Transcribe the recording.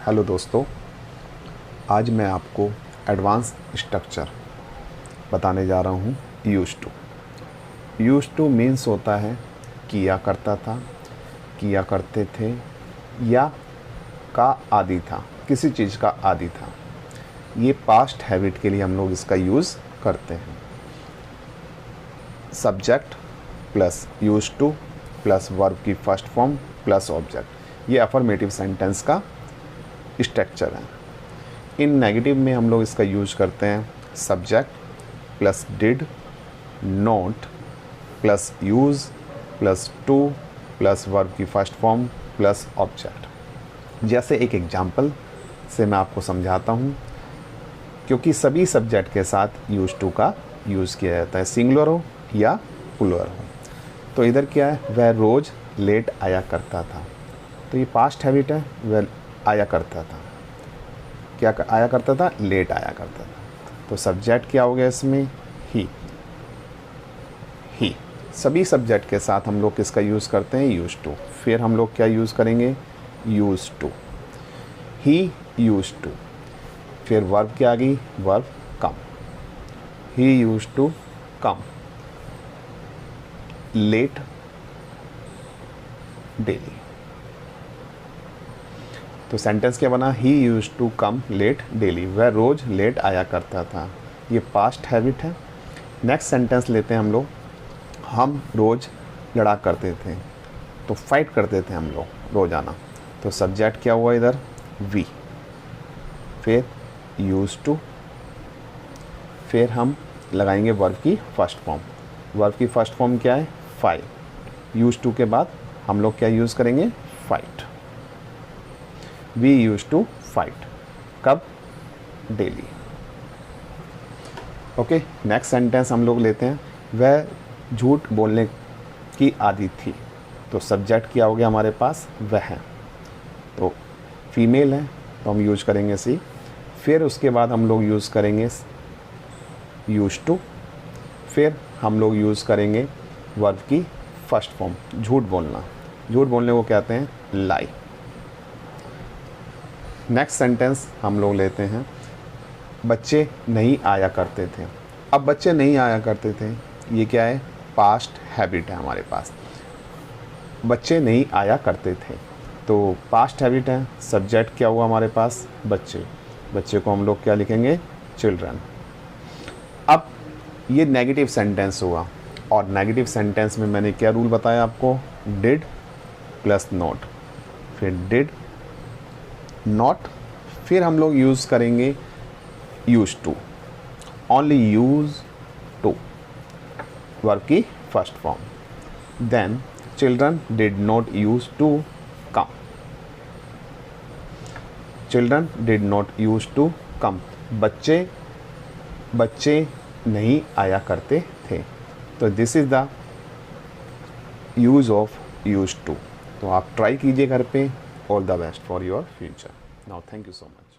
Hello दोस्तों, आज मैं आपको एडवांस स्ट्रक्चर बताने जा रहा हूँ। यूज़ टू मीन्स होता है किया करता था, किया करते थे या का आदि था, किसी चीज़ का आदि था। ये पास्ट हैबिट के लिए हम लोग इसका यूज़ करते हैं। Subject plus use two plus verb की फर्स्ट फॉर्म प्लस ऑब्जेक्ट, ये अफर्मेटिव सेंटेंस का स्ट्रक्चर है। इन नेगेटिव में हम लोग इसका यूज करते हैं subject plus did, not plus use plus two plus verb की फर्स्ट फॉर्म प्लस ऑब्जेक्ट। जैसे एक एग्जाम्पल से मैं आपको समझाता हूँ, क्योंकि सभी सब्जेक्ट के साथ यूज टू का यूज़ किया जाता है, सिंगुलर हो या प्लूरल हो। तो इधर क्या है, वह रोज़ लेट आया करता था, तो ये पास्ट हैबिट है। वह आया करता था, क्या आया करता था, लेट आया करता था। तो सब्जेक्ट क्या हो गया इसमें, ही। सभी सब्जेक्ट के साथ हम लोग किसका यूज़ करते हैं, यूज टू। फिर हम लोग क्या यूज़ करेंगे, use to. He use to. फिर वर्ब क्या आ गई, verb come. He use to come late daily. तो सेंटेंस क्या बना, he use to come late daily, वह रोज़ लेट आया करता था। ये पास्ट हैबिट है। नेक्स्ट सेंटेंस लेते हैं हम रोज़ लड़ा करते थे, तो फाइट करते थे हम लोग रोज़ाना। तो सब्जेक्ट क्या हुआ इधर, वी। फिर यूज टू, फिर हम लगाएंगे वर्ब की फर्स्ट फॉर्म। वर्ब की फर्स्ट फॉर्म क्या है, फाइट। यूज टू के बाद हम लोग क्या यूज़ करेंगे, fight. We use to fight, कब, डेली। ओके, नेक्स्ट सेंटेंस हम लोग लेते हैं, वह झूठ बोलने की आदि थी। तो सब्जेक्ट क्या हो गया हमारे पास, वह है, तो फीमेल है, तो हम यूज करेंगे सी। फिर उसके बाद हम लोग यूज़ करेंगे यूज टू। फिर हम लोग यूज़ करेंगे वर्ब की फर्स्ट फॉर्म, झूठ बोलना। झूठ बोलने को कहते हैं लाई। नेक्स्ट सेंटेंस हम लोग लेते हैं, बच्चे नहीं आया करते थे। अब बच्चे नहीं आया करते थे, ये क्या है, पास्ट हैबिट है हमारे पास। बच्चे नहीं आया करते थे, तो पास्ट हैबिट है। सब्जेक्ट क्या हुआ हमारे पास, बच्चे। बच्चे को हम लोग क्या लिखेंगे, चिल्ड्रन। अब ये नेगेटिव सेंटेंस हुआ, और नेगेटिव सेंटेंस में मैंने क्या रूल बताया आपको, डिड प्लस नॉट। फिर डिड नॉट, फिर हम लोग यूज़ करेंगे use to, only use to, verb की first form. Then children did not use to come. Children did not use to come, बच्चे नहीं आया करते थे। तो this is the use of use to. तो आप ट्राई कीजिए घर पे। All the best for your future. Now thank you so much.